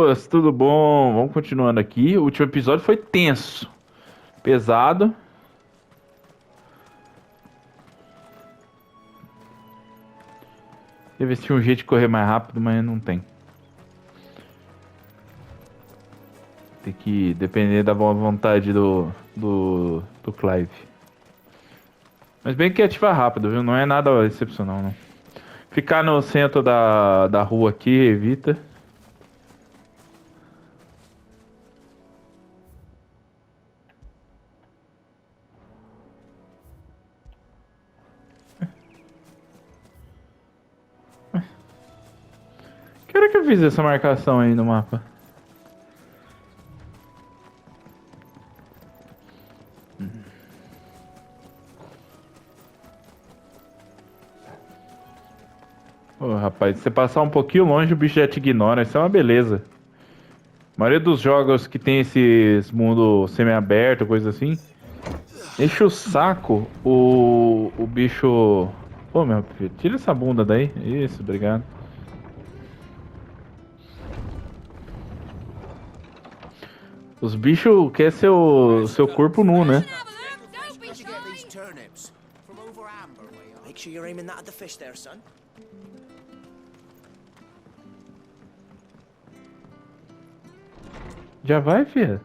pessoas, tudo bom? Vamos continuando aqui. O último episódio foi tenso, pesado. Queria ver se tinha um jeito de correr mais rápido, mas não tem. Tem que depender da boa vontade do Clive. Mas bem que ativar rápido, viu? Não é nada excepcional, não. Ficar no centro da rua aqui, evita. Que hora que eu fiz essa marcação aí no mapa? Ô, rapaz, se você passar um pouquinho longe, o bicho já te ignora. Isso é uma beleza. A maioria dos jogos que tem esses mundo semi-aberto, coisa assim, enche o saco o bicho. Pô, meu filho, tira essa bunda daí. Isso, obrigado. Os bichos querem seu corpo nu, né? Where'd you get these turnips? From over Amber way, huh? Make sure you're aiming that at the fish there, son. Já vai, filha?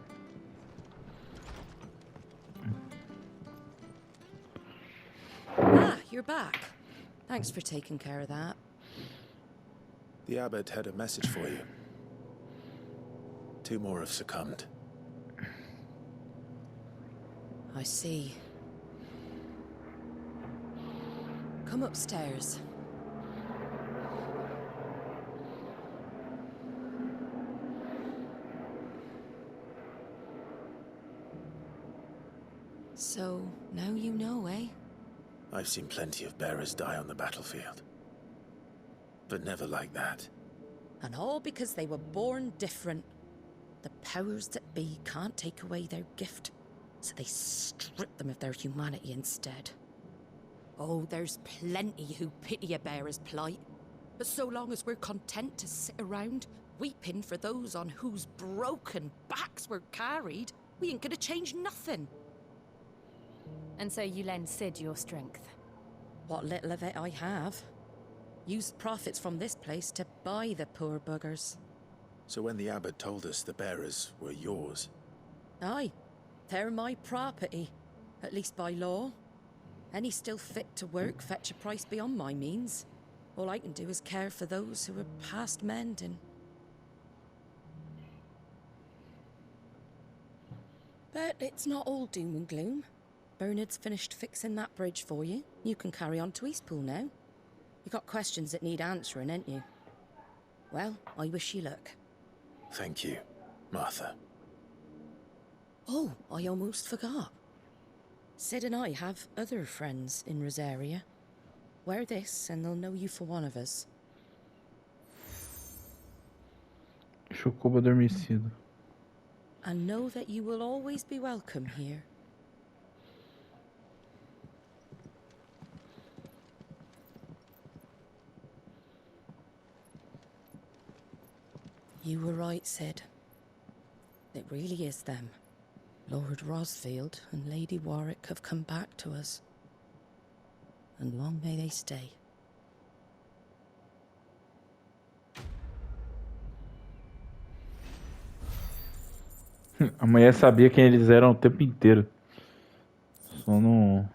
Ah, you're back. Thanks for taking care of that. The abbot had a message for you. 2 more have succumbed. I see. Come upstairs. So, now you know, eh? I've seen plenty of bearers die on the battlefield. But never like that. And all because they were born different. The powers that be can't take away their gift, so they strip them of their humanity instead. Oh, there's plenty who pity a bearer's plight. But so long as we're content to sit around, weeping for those on whose broken backs we're carried, we ain't gonna change nothing. And so you lend Sid your strength. What little of it I have. Use profits from this place to buy the poor buggers. So when the abbot told us the bearers were yours... Aye, they're my property, at least by law. Any still fit to work fetch a price beyond my means. All I can do is care for those who are past mending. But it's not all doom and gloom. Bernard's finished fixing that bridge for you. You can carry on to Eastpool now. You got questions that need answering, ain't you? Well, I wish you luck. Thank you, Martha. Oh, I almost forgot. Sid and I have other friends in Rosaria. Wear this and they'll know you for one of us. Chocobo adormecido. And know that you will always be welcome here. You were right, Sid. It really is them. Lord Rosfield and Lady Warwick have come back to us. And long may they stay. A mulher sabia quem eles eram o tempo inteiro. Só não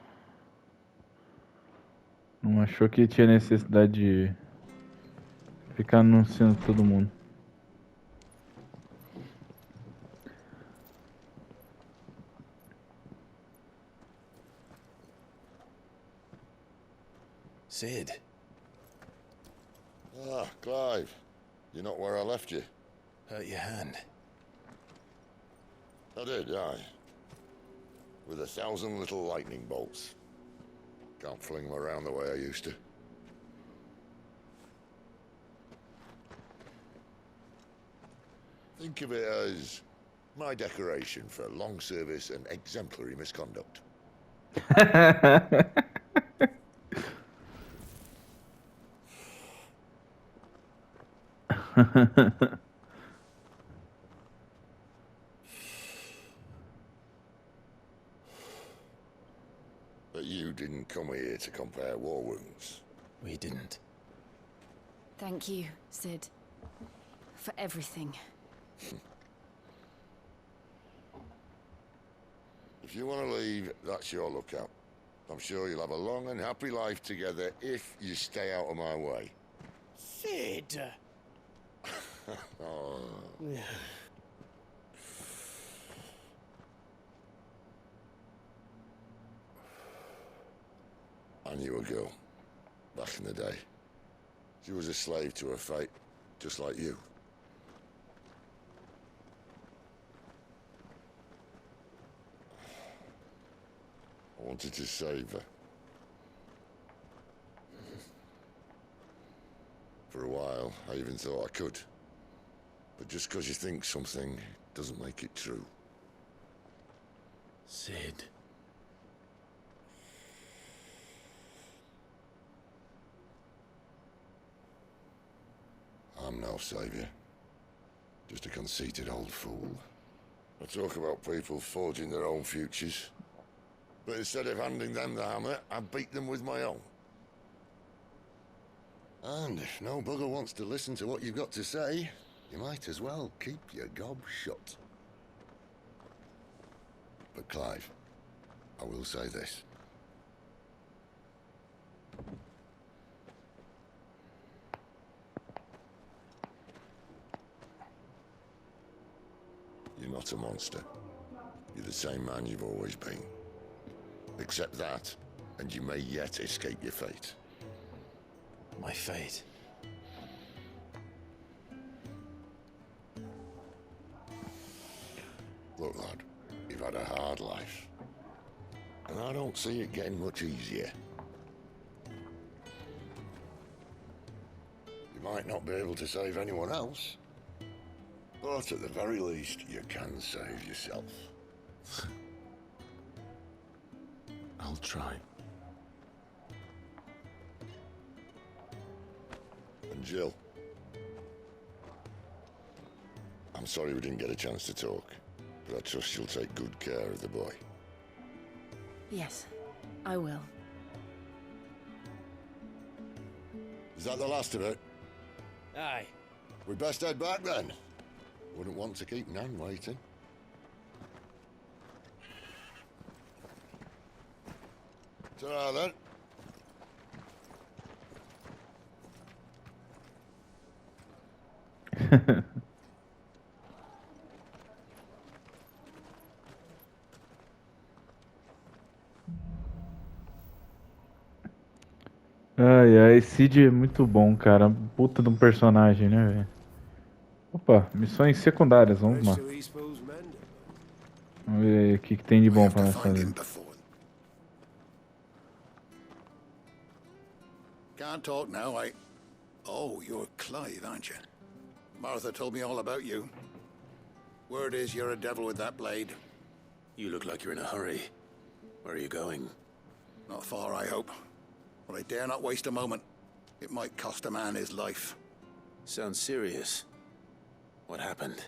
achou que tinha necessidade de ficar anunciando todo mundo. Sid. Ah, Clive. You're not where I left you. Hurt your hand. I did, aye. With 1,000 little lightning bolts. Can't fling them around the way I used to. Think of it as my decoration for long service and exemplary misconduct. didn't come here to compare war wounds. We didn't. Thank you, Sid. For everything. If you want to leave, that's your lookout. I'm sure you'll have a long and happy life together if you stay out of my way. Sid! Oh. I knew a girl, back in the day. She was a slave to her fate, just like you. I wanted to save her. For a while, I even thought I could. But just because you think something doesn't make it true. Sid. I'm no savior. Just a conceited old fool. I talk about people forging their own futures. But instead of handing them the hammer, I beat them with my own. And if no bugger wants to listen to what you've got to say, you might as well keep your gob shut. But Clive, I will say this. You're not a monster. You're the same man you've always been. Accept that, and you may yet escape your fate. My fate. Look, lad, you've had a hard life. And I don't see it getting much easier. You might not be able to save anyone else, but at the very least, you can save yourself. I'll try. And Jill, I'm sorry we didn't get a chance to talk, but I trust you'll take good care of the boy. Yes, I will. Is that the last of it? Aye. We best head back then. Wouldn't want to keep Nan waiting. Ta-ra then. Ai, ai, Cid é muito bom, cara. Puta de um personagem, né, velho? Opa, missões secundárias, vamos lá. Vamos ver aí o que tem de bom pra nós fazer. Can't talk now, Oh, you're Clive, aren't you? Martha told me all about you. Word is you're a devil with that blade. You look like you're in a hurry. Where are you going? Not far, I hope. But I dare not waste a moment. It might cost a man his life. Sounds serious. What happened?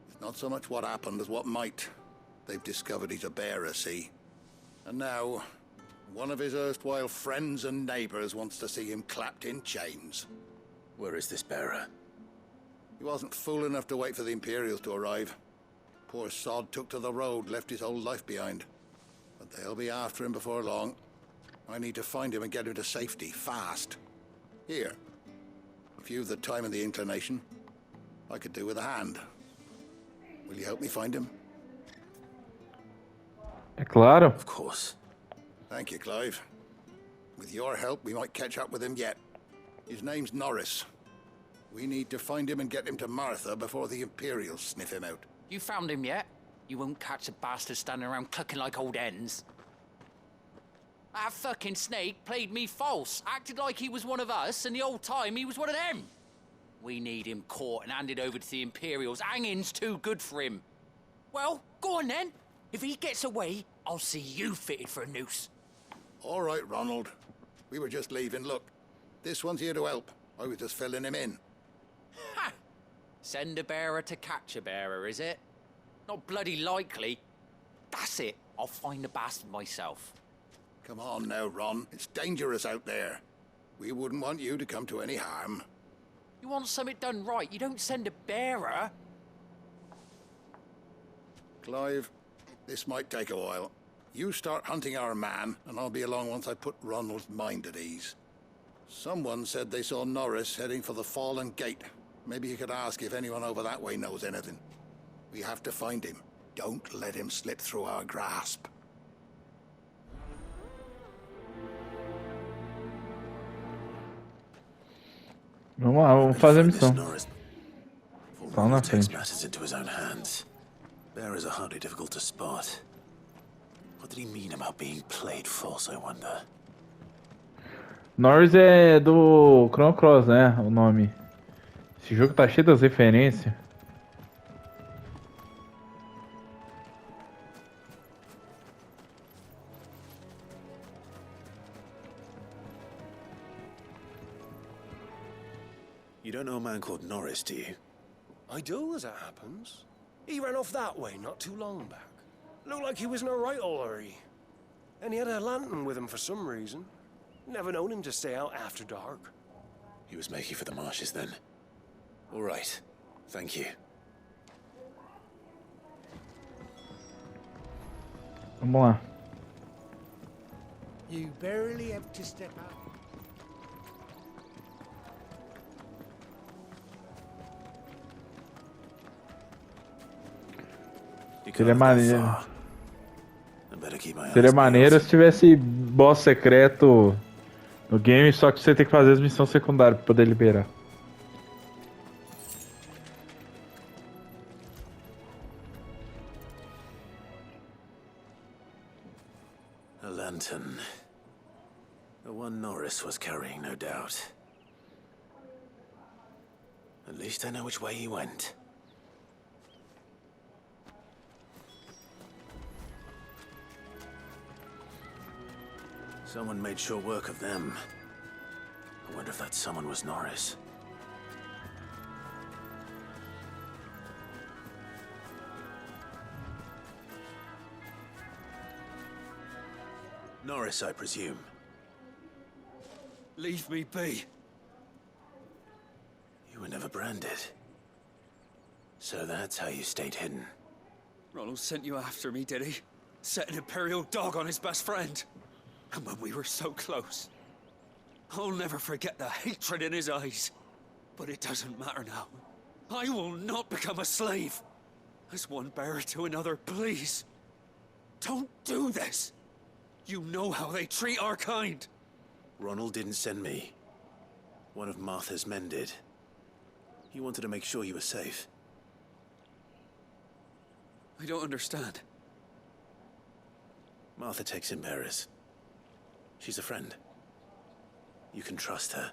It's not so much what happened as what might. They've discovered he's a bearer, see? And now, one of his erstwhile friends and neighbors wants to see him clapped in chains. Where is this bearer? He wasn't fool enough to wait for the Imperials to arrive. Poor sod took to the road, left his whole life behind. But they'll be after him before long. I need to find him and get him to safety, fast. Here. If you've the time and the inclination, I could do with a hand. Will you help me find him? É claro. Of course. Thank you, Clive. With your help, we might catch up with him yet. His name's Norris. We need to find him and get him to Martha before the Imperials sniff him out. You found him yet? You won't catch a bastard standing around clucking like old hens. That fucking snake played me false, acted like he was one of us, and the whole time he was one of them. We need him caught and handed over to the Imperials. Hanging's too good for him. Well, go on then. If he gets away, I'll see you fitted for a noose. All right, Ronald. We were just leaving. Look, this one's here to help. I was just filling him in. Ha! Send a bearer to catch a bearer, is it? Not bloody likely. That's it. I'll find the bastard myself. Come on now, Ron. It's dangerous out there. We wouldn't want you to come to any harm. You want something done right, you don't send a bearer. Clive, this might take a while. You start hunting our man, and I'll be along once I put Ronald's mind at ease. Someone said they saw Norris heading for the Fallen Gate. Maybe you could ask if anyone over that way knows anything. We have to find him. Don't let him slip through our grasp. Vamos lá, vamos fazer a missão. Norris. Tá na Takes frente. matters into his own hands. Bearers are hardly difficult to spot. What did he mean about being played false, I wonder? Norris é do Chrono Cross, né? O nome. Esse jogo tá cheio das referências. You don't know a man called Norris, do you? I do, as it happens. He ran off that way not too long back. Looked like he was in a right old hurry. And he had a lantern with him for some reason. Never known him to stay out after dark. He was making for the marshes then. All right. Thank you. Vamos lá. You barely have to step out. Seria maneiro. I better keep my eyes Seria peeled. maneiro se tivesse boss secreto no game, só que você tem que fazer as missões secundárias pra poder liberar. A lantern. The one Norris was carrying, no doubt. At least I know which way he went. Someone made sure work of them. I wonder if that someone was Norris. Norris, I presume. Leave me be. You were never branded. So that's how you stayed hidden. Ronald sent you after me, did he? Set an Imperial dog on his best friend. And when we were so close. I'll never forget the hatred in his eyes. But it doesn't matter now. I will not become a slave. As one bearer to another, please. Don't do this. You know how they treat our kind. Ronald didn't send me. One of Martha's men did. He wanted to make sure you were safe. I don't understand. Martha takes in bearers. She's a friend. You can trust her.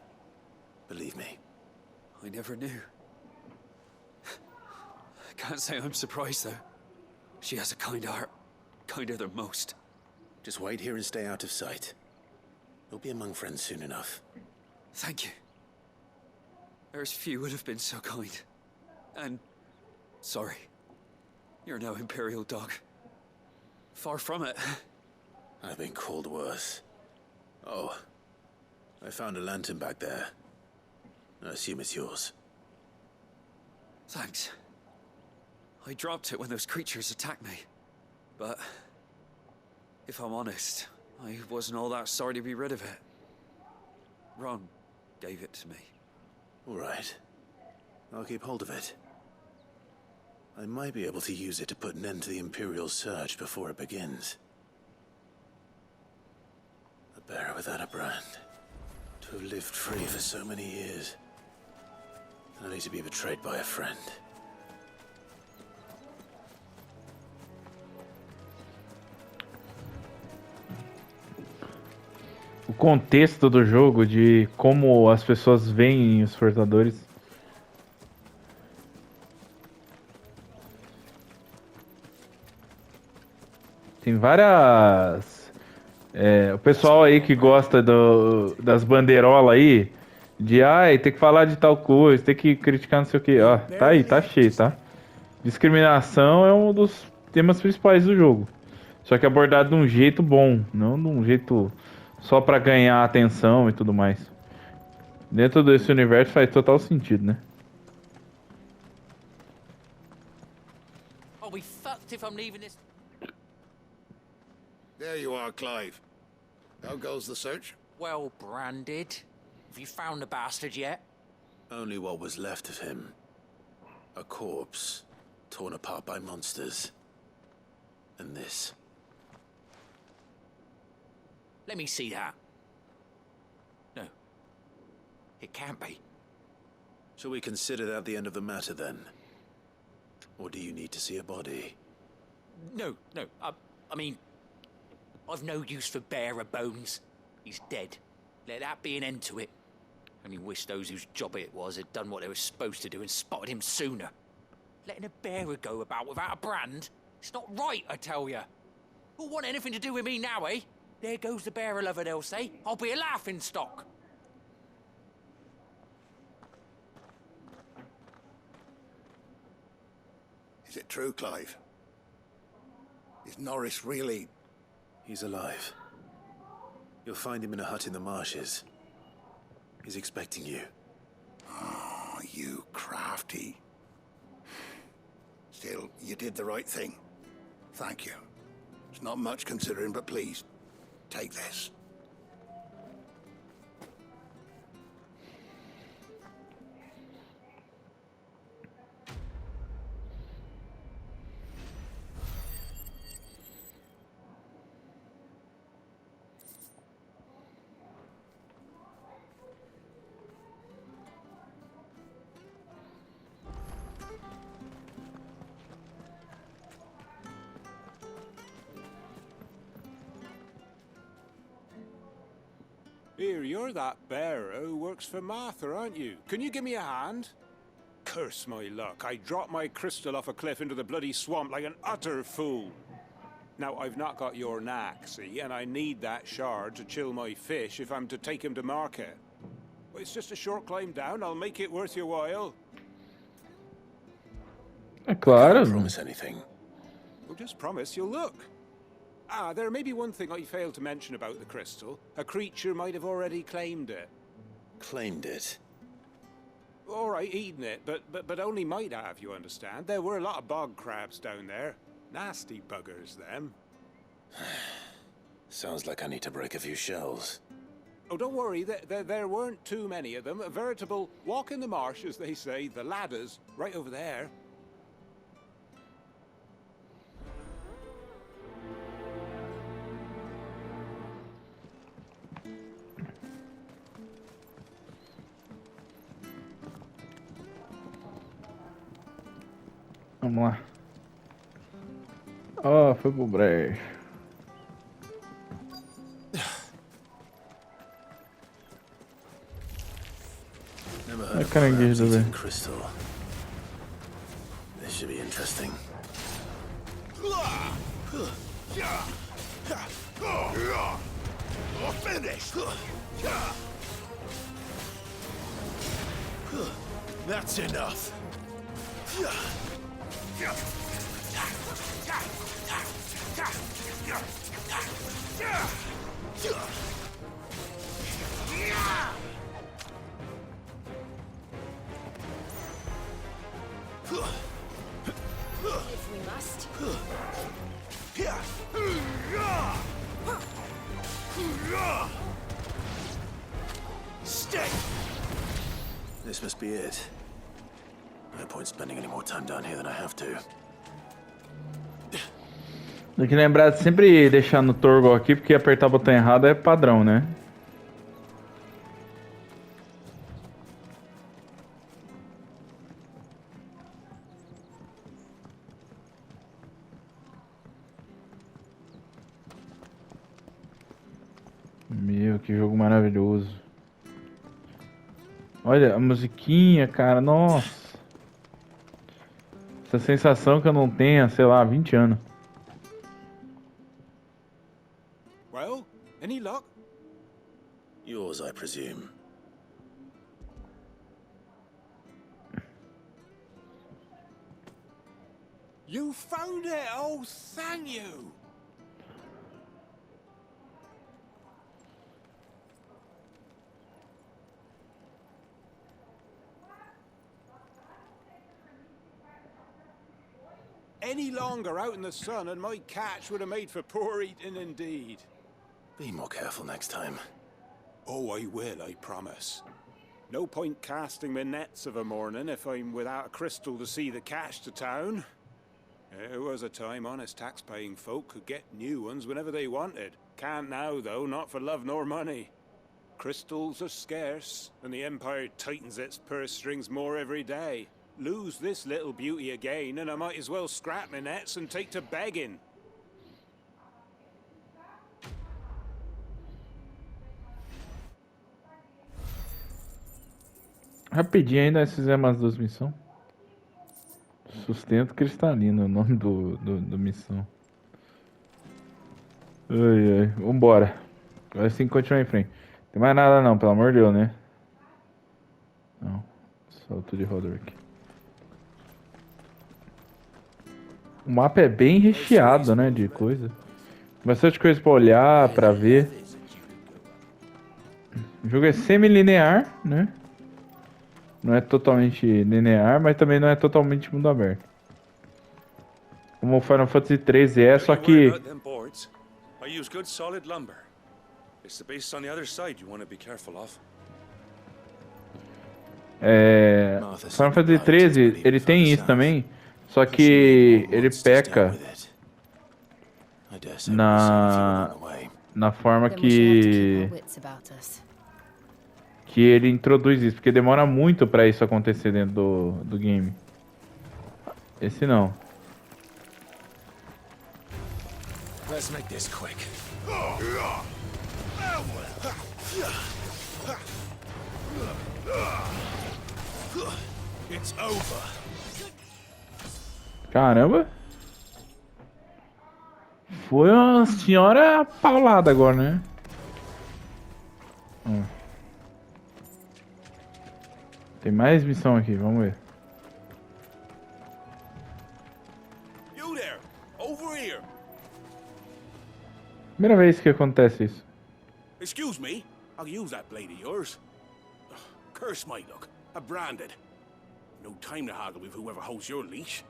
Believe me. I never knew. I can't say I'm surprised, though. She has a kind heart. Kinder than most. Just wait here and stay out of sight. We'll be among friends soon enough. Thank you. There's few would have been so kind. And... sorry. You're no Imperial dog. Far from it. I've been called worse. Oh. I found a lantern back there. I assume it's yours. Thanks. I dropped it when those creatures attacked me. But... if I'm honest, I wasn't all that sorry to be rid of it. Ron gave it to me. All right. I'll keep hold of it. I might be able to use it to put an end to the Imperial surge before it begins. A bearer without a brand. To have lived free for so many years. Only to be betrayed by a friend. O contexto do jogo, de como as pessoas veem os portadores. Tem várias... o pessoal aí que gosta das bandeirolas aí, de tem que falar de tal coisa, tem que criticar não sei o que, ó, tá aí, tá cheio, tá? Discriminação é um dos temas principais do jogo. Só que abordado de um jeito bom, não de um jeito só pra ganhar atenção e tudo mais. Dentro desse universo faz total sentido, né? I'll be fucked if I'm leaving this. There you are, Clive. How goes the search? Well branded. Have you found the bastard yet? Only what was left of him. A corpse, torn apart by monsters. And this. Let me see that. No. It can't be. Shall we consider that the end of the matter, then? Or do you need to see a body? No. I mean, I've no use for bearer bones. He's dead. Let that be an end to it. Only wish those whose job it was had done what they were supposed to do and spotted him sooner. Letting a bearer go about without a brand? It's not right, I tell you. Who'll want anything to do with me now, eh? There goes the bearer lover, they'll say. I'll be a laughing stock. Is it true, Clive? Is Norris really... He's alive. You'll find him in a hut in the marshes. He's expecting you. Oh, you crafty. Still, you did the right thing. Thank you. It's not much considering, but please, take this. Here, you're that bearer who works for Martha, aren't you? Can you give me a hand? Curse my luck. I dropped my crystal off a cliff into the bloody swamp like an utter fool. Now, I've not got your knack, see, and I need that shard to chill my fish if I'm to take him to market. Well, it's just a short climb down. I'll make it worth your while. É claro. I can't promise anything. Well, just promise you'll look. Ah, there may be one thing I failed to mention about the crystal. A creature might have already claimed it. Claimed it. All right, eaten it, but only might have, you understand. There were a lot of bog crabs down there. Nasty buggers, them. Sounds like I need to break a few shells. Oh, don't worry, there weren't too many of them. A veritable walk in the marsh, as they say, the ladders, right over there. Vamos lá. Ó, foi pro brejo. Never É heard of caranguejo, crabs eating velho. crystal. This should be interesting. Finished! That's enough. If we must. Stay! This must be it. No point spending any more time down here than I have to. Tem que lembrar de sempre deixar no toggle aqui, porque apertar o botão errado é padrão, né? Meu, que jogo maravilhoso. Olha a musiquinha, cara, nossa. Essa sensação que eu não tenho há, sei lá, 20 anos. Well, any luck? Yours, I presume. You found it! Oh, thank you! any longer out in the sun and my catch would have made for poor eating indeed. Be more careful next time. Oh, I will, I promise. No point casting my nets of a morning if I'm without a crystal to see the catch to town. There was a time honest tax-paying folk could get new ones whenever they wanted. Can't now, though, not for love nor money. Crystals are scarce, and the Empire tightens its purse strings more every day. Lose this little beauty again, and I might as well scrap my nets and take to begging. Rapidinho ainda nós fizemos as 2 missões. Sustento cristalino é o nome do missão. Ai, ai. Vambora. Agora sim continuar em frente. Tem mais nada não, pelo amor de Deus, né? Não. Salto de rodor aqui. O mapa é bem recheado, né? De coisa. Bastante coisa pra olhar, pra ver. O jogo é semi-linear, né? Não é totalmente linear, mas também não é totalmente mundo aberto. Como o Final Fantasy XIII é, só que... Final Fantasy XIII, ele tem isso também, só que ele peca na forma que ele introduz isso, porque demora muito pra isso acontecer dentro do game. Esse não. Let's make this quick. It's over. Caramba. Foi uma senhora paulada agora, né? Tem mais missão aqui, vamos ver. You there, over here. Primeira vez que acontece isso. Excuse me, I'll use that blade of yours. Ugh, curse my luck, I'm branded. No time to haggle with whoever holds your leash.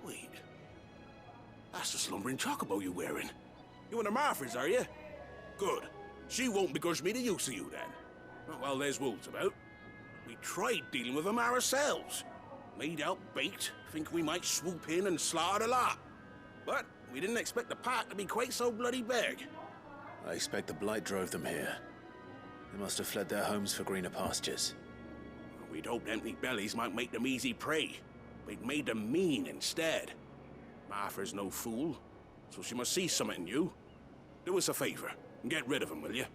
Wait, that's the slumbering chocobo you're wearing. You and the Marfors, are you? Good. She won't begrudge me the use of you then. Well, there's wolves about. We tried dealing with them ourselves. Laid out bait, think we might swoop in and slaughter the lot. But we didn't expect the pack to be quite so bloody big. I expect the blight drove them here. They must have fled their homes for greener pastures. We'd hoped empty bellies might make them easy prey. We'd made them mean instead. Martha's no fool, so she must see something in you. Do us a favor and get rid of them, will you?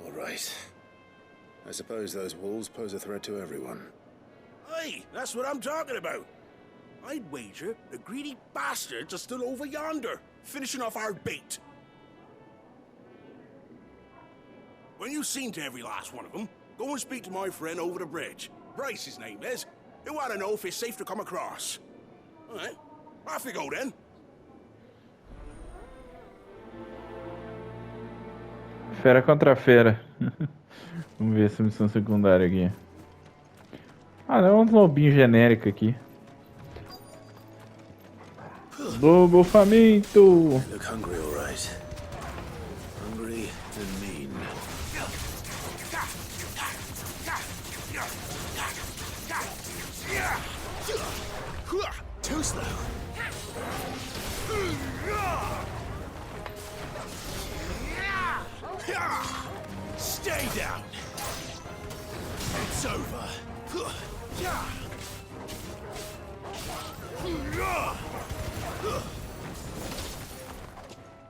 All right. I suppose those wolves pose a threat to everyone. Hey, that's what I'm talking about. I'd wager the greedy bastards are still over yonder, finishing off our bait. When you've seen to every last one of them, go and speak to my friend over the bridge. Bryce, his name is. He'll want to know if it's safe to come across. All right, off you go then. Fera contra fera. Vamos ver essa missão secundária aqui. Ah, não, um lobinho genérico aqui. Lobo faminto. Look hungry, all right. Hungry and mean. Too slow. Stay down. It's over.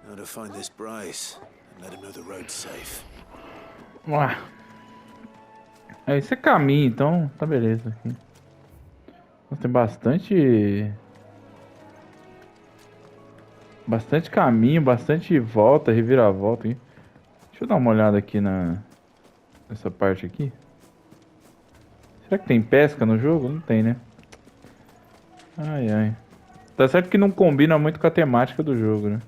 Now to find this Bryce and let him know the road's safe. Ué. Esse é caminho, então tá beleza aqui. Tem bastante caminho, bastante volta, reviravolta aqui. Deixa eu dar uma olhada aqui nessa parte aqui. Será que tem pesca no jogo? Não tem, né? Ai, ai. Tá certo que não combina muito com a temática do jogo, né?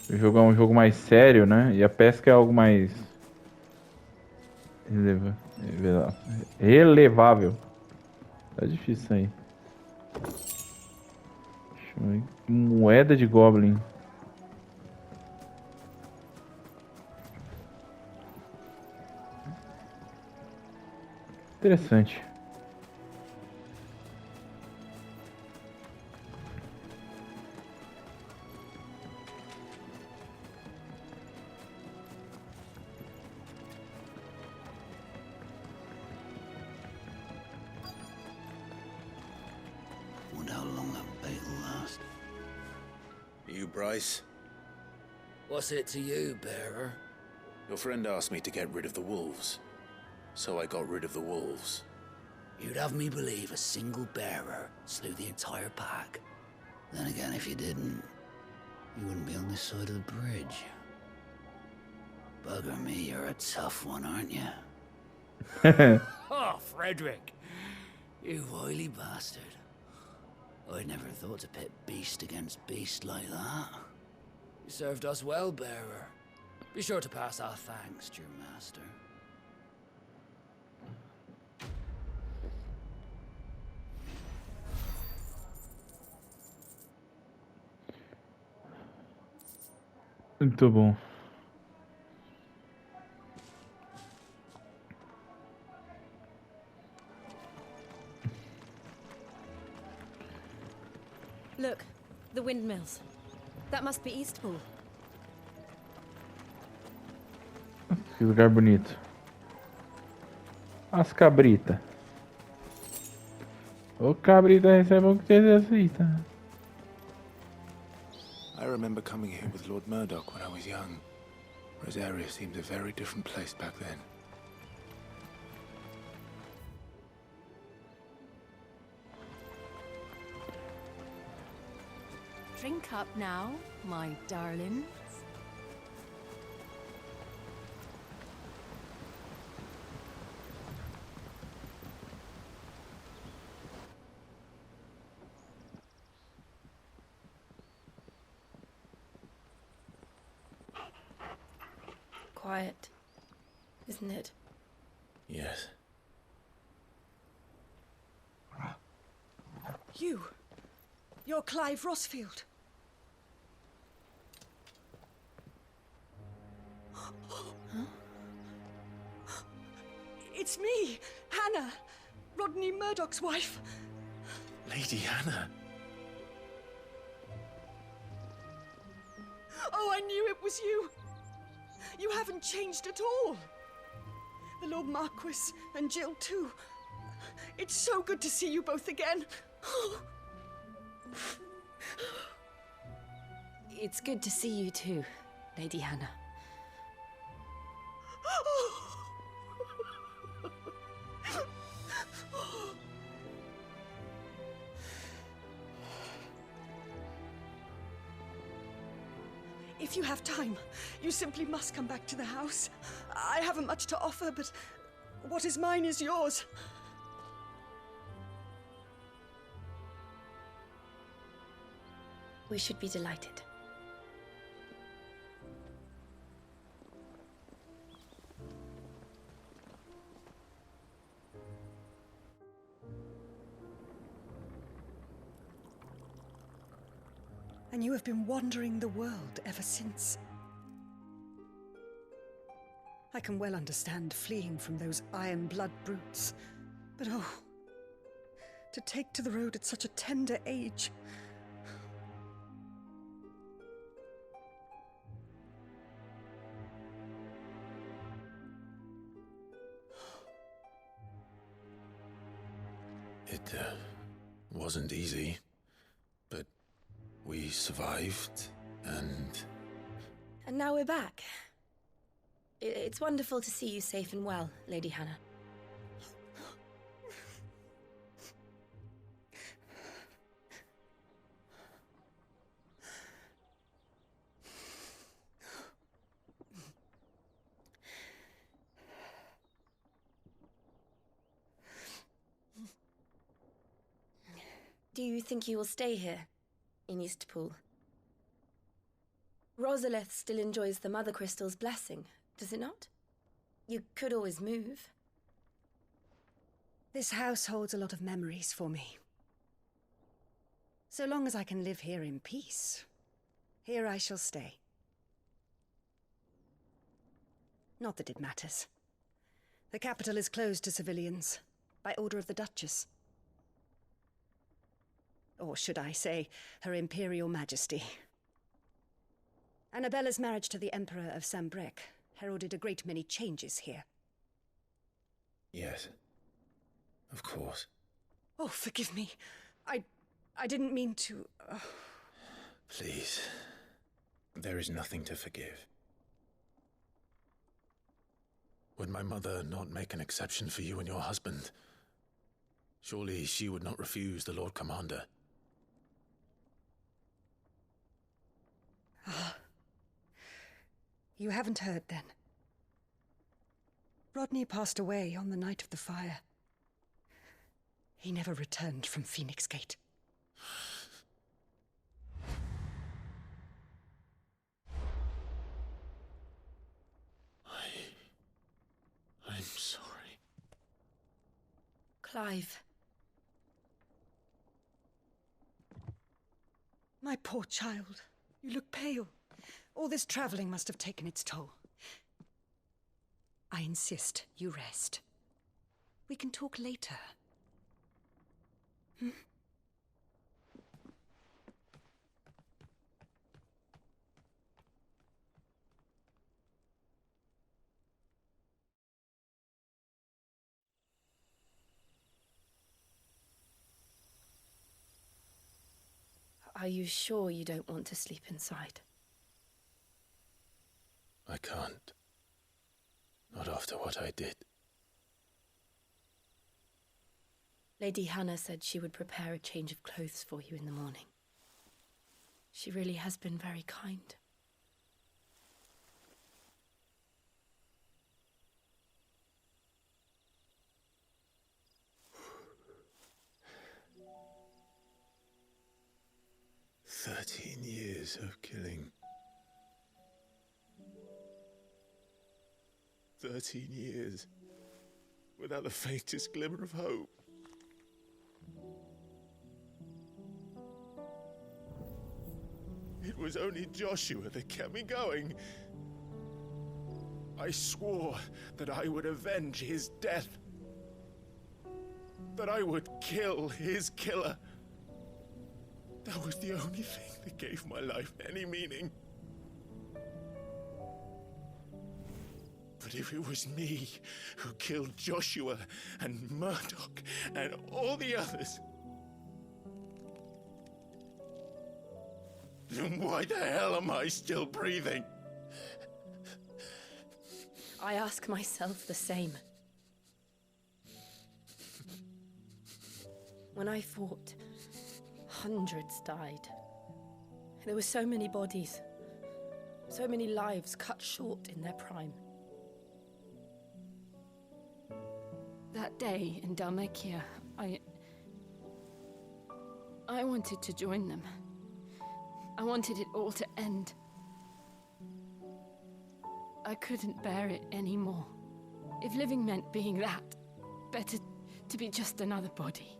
O jogo é um jogo mais sério, né? E a pesca é algo mais... relevável. Tá difícil isso aí. Deixa eu ver. Moeda de Goblin. Interessante. Wonder how long that bait will last. You, Bryce? What's it to you, bearer? Your friend asked me to get rid of the wolves. So I got rid of the wolves. You'd have me believe a single bearer slew the entire pack. Then again, if you didn't, you wouldn't be on this side of the bridge. Bugger me, you're a tough one, aren't you? Oh, Frederick! You wily bastard. I'd never thought to pit beast against beast like that. You served us well, bearer. Be sure to pass our thanks to your master. Muito bom. Look, the windmills. That must be Eastpool. Que lugar bonito. As cabritas. Ô cabrita, recebe o que você aceita. I remember coming here with Lord Murdoch when I was young. Rosaria seemed a very different place back then. Drink up now, my darlings. Quiet, isn't it? Yes. You're Clive Rossfield. Huh? It's me, Hanna, Rodney Murdoch's wife. Lady Hanna. Oh, I knew it was you. You haven't changed at all. The Lord Marquis and Jill too. It's so good to see you both again. It's good to see you too, Lady Hanna. If you have time, you simply must come back to the house. I haven't much to offer, but what is mine is yours. We should be delighted. And you have been wandering the world ever since. I can well understand fleeing from those iron-blood brutes, but oh, to take to the road at such a tender age. It wasn't easy, but we survived, and... And now we're back. It's wonderful to see you safe and well, Lady Hanna. Do you think you will stay here, in Eastpool? Rosalith still enjoys the Mother Crystal's blessing, does it not? You could always move. This house holds a lot of memories for me. So long as I can live here in peace, here I shall stay. Not that it matters. The capital is closed to civilians, by order of the Duchess. Or should I say, Her Imperial Majesty. Annabella's marriage to the Emperor of Sambrec heralded a great many changes here. Yes. Of course. Oh, forgive me. I didn't mean to... Please. There is nothing to forgive. Would my mother not make an exception for you and your husband? Surely she would not refuse the Lord Commander. Ah. You haven't heard, then. Rodney passed away on the night of the fire. He never returned from Phoenix Gate. I'm sorry. Clive. My poor child. You look pale. All this traveling must have taken its toll. I insist you rest. We can talk later. Hmm? Are you sure you don't want to sleep inside? I can't. Not after what I did. Lady Hanna said she would prepare a change of clothes for you in the morning. She really has been very kind. "13 years of killing. 13 years without the faintest glimmer of hope. It was only Joshua that kept me going. I swore that I would avenge his death. That I would kill his killer. That was the only thing that gave my life any meaning. But if it was me who killed Joshua and Murdoch and all the others, then why the hell am I still breathing? I ask myself the same. When I fought, hundreds died. There were so many bodies, so many lives cut short in their prime. That day in Dalmekia, I wanted to join them. I wanted it all to end. I couldn't bear it anymore. If living meant being that, better to be just another body.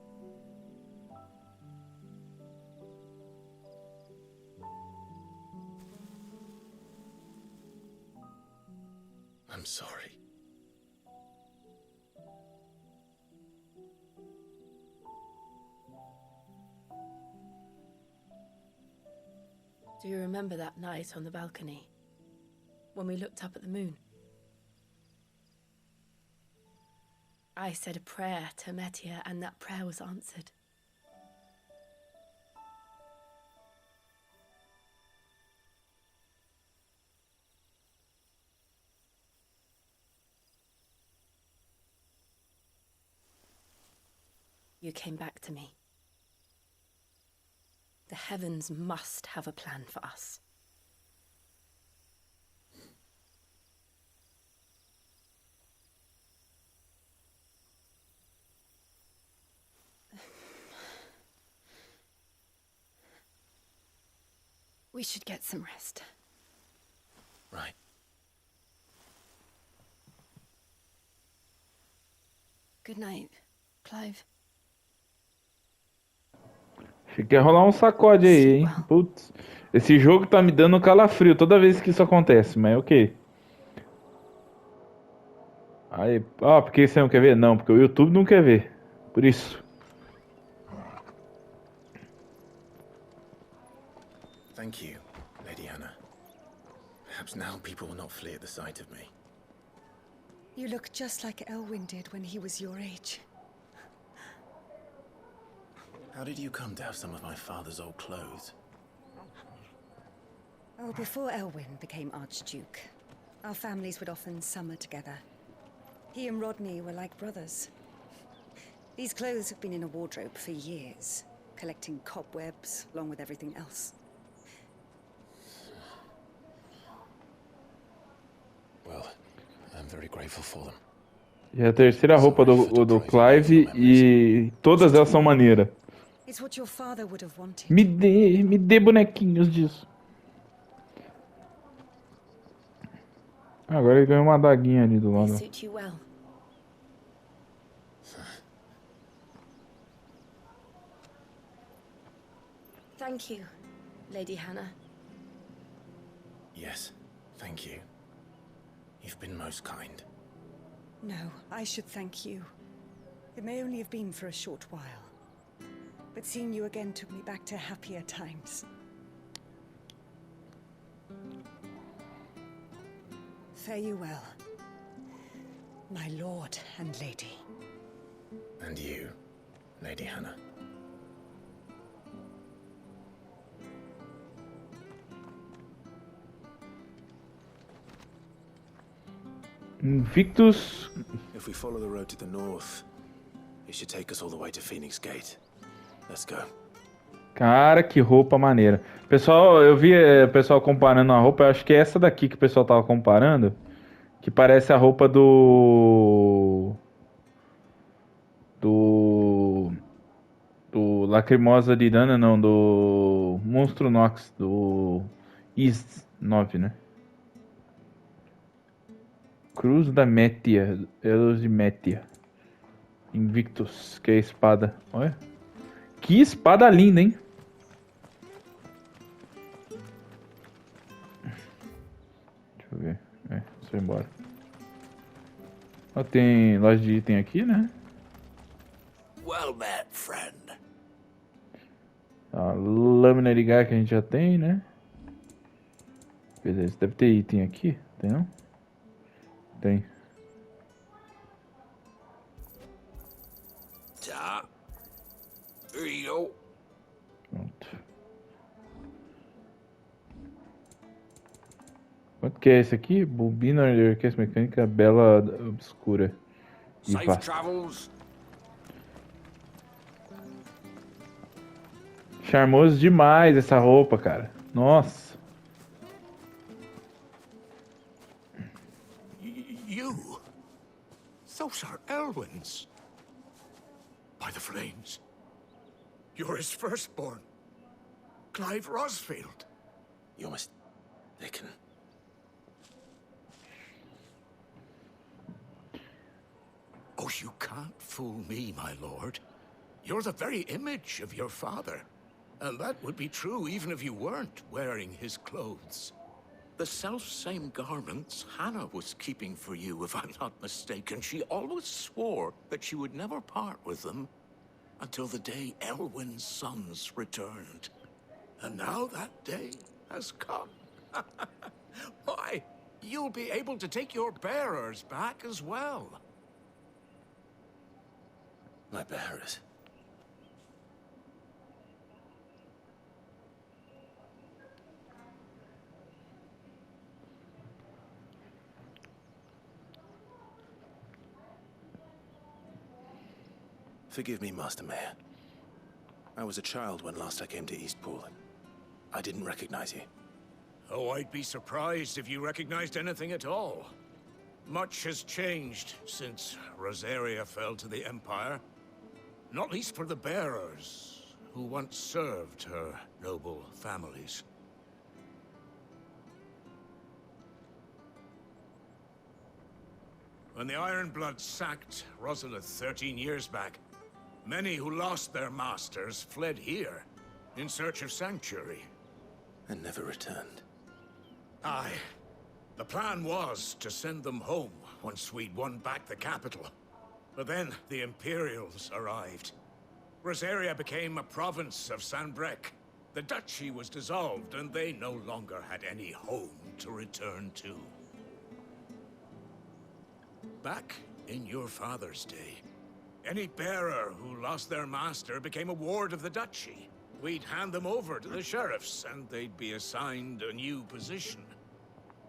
I'm sorry. Do you remember that night on the balcony, when we looked up at the moon? I said a prayer to Metia, and that prayer was answered. You came back to me. The heavens must have a plan for us. We should get some rest. Right. Good night. Clive. Achei que ia rolar um sacode aí, hein? Putz. Esse jogo tá me dando calafrio toda vez que isso acontece, mas ok. Aí, porque você não quer ver? Não, porque o YouTube não quer ver. Por isso. Thank you, Lady Hanna. Perhaps now people will not flee at the sight of me. You look just like Elwyn did when he was your age. How did you come to have some of my father's old clothes? Oh, before Elwyn became Archduke, our families would often summer together. He and Rodney were like brothers. These clothes have been in a wardrobe for years, collecting cobwebs along with everything else. Well, I'm very grateful for them. E a terceira roupa do Clive e todas elas são maneiras. It's what your father would have wanted. Me dê bonequinhos disso. Agora ele ganhou uma adaguinha ali do lado. Suit you well. Thank you, Lady Hanna. Yes, thank you. You've been most kind. No, I should thank you. It may only have been for a short while, but seeing you again took me back to happier times. Fare you well, my lord and lady. And you, Lady Hanna. Invictus. If we follow the road to the north, it should take us all the way to Phoenix Gate. Let's go. Cara, que roupa maneira. Pessoal, eu vi o pessoal comparando a roupa. Eu acho que é essa daqui que o pessoal tava comparando. Que parece a roupa do Lacrimosa de Dana, não. Do Monstro Nox. Do Is-9, né? Cruz da Métia. Elos de Métia. Invictus, que é a espada. Olha. Que espada linda, hein? Deixa eu ver. Deixa eu ir embora. Ó, tem loja de item aqui, né? Well met, friend. A lâmina de gás que a gente já tem, né? Beleza, deve ter item aqui. Tem não? Tem. Tá. Here you go. Pronto. Quanto que é esse aqui? Bobina de orquestra mecânica bela obscura. E Safe vasta. travels. Charmoso demais essa roupa, cara. Nossa. You? Those are Elwyn's. By the flames. You're his firstborn. Clive Rosfield. You're mistaken. Oh, you can't fool me, my lord. You're the very image of your father. And that would be true even if you weren't wearing his clothes. The self-same garments Hanna was keeping for you, if I'm not mistaken. She always swore that she would never part with them until the day Elwyn's sons returned. And now that day has come. Why, you'll be able to take your bearers back as well. My bearers. Forgive me, Master Mayor. I was a child when last I came to Eastpool. I didn't recognize you. Oh, I'd be surprised if you recognized anything at all. Much has changed since Rosaria fell to the Empire. Not least for the bearers, who once served her noble families. When the Ironbloods sacked Rosalith 13 years back, Many who lost their masters fled here, in search of sanctuary. And never returned. Aye. The plan was to send them home once we'd won back the capital. But then the Imperials arrived. Rosaria became a province of Sanbreque. The duchy was dissolved, and they no longer had any home to return to. Back in your father's day, any bearer who lost their master became a ward of the duchy. We'd hand them over to the sheriffs, and they'd be assigned a new position.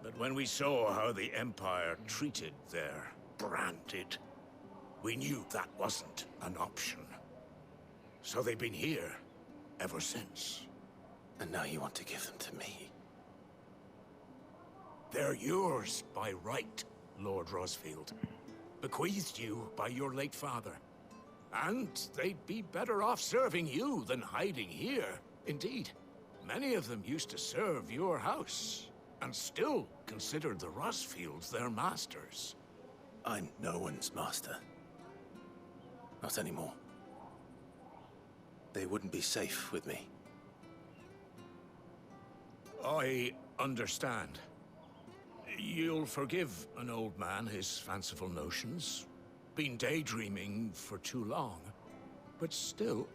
But when we saw how the Empire treated their branded, we knew that wasn't an option. So they've been here ever since. And now you want to give them to me? They're yours by right, Lord Rosfield. Bequeathed you by your late father. And they'd be better off serving you than hiding here. Indeed, many of them used to serve your house, and still considered the Rosfields their masters. I'm no one's master. Not anymore. They wouldn't be safe with me. I understand. You'll forgive an old man his fanciful notions. Been daydreaming for too long. But still,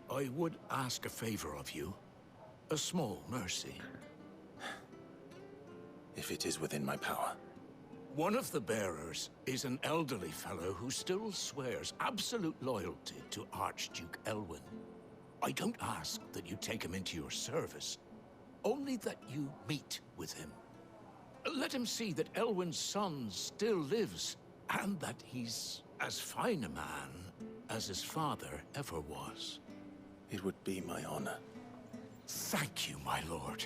I would ask a favor of you. A small mercy. If it is within my power. One of the bearers is an elderly fellow who still swears absolute loyalty to Archduke Elwyn. I don't ask that you take him into your service, only that you meet with him. Let him see that Elwyn's son still lives, and that he's as fine a man as his father ever was. It would be my honor. Thank you, my lord.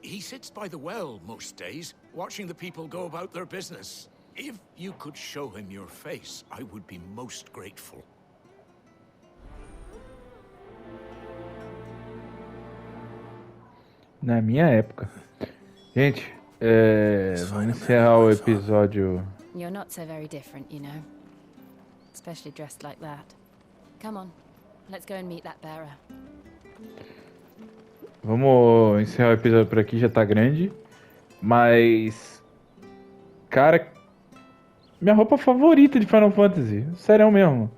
He sits by the well most days, watching the people go about their business. If you could show him your face, I would be most grateful. Na minha época. Gente, vamos encerrar o episódio. You're not so very different, you know. Especially dressed like that. Come on, let's go and meet that bearer. Vamos encerrar o episódio por aqui, já tá grande. Mas... Cara... Minha roupa favorita de Final Fantasy. Sério mesmo.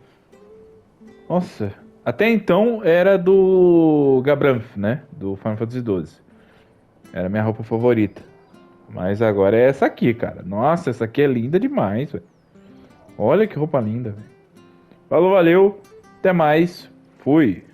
Nossa. Até então era do Gabranth, né? Do Final Fantasy XII. Era a minha roupa favorita. Mas agora é essa aqui, cara. Nossa, essa aqui é linda demais, velho. Olha que roupa linda, velho. Falou, valeu. Até mais. Fui.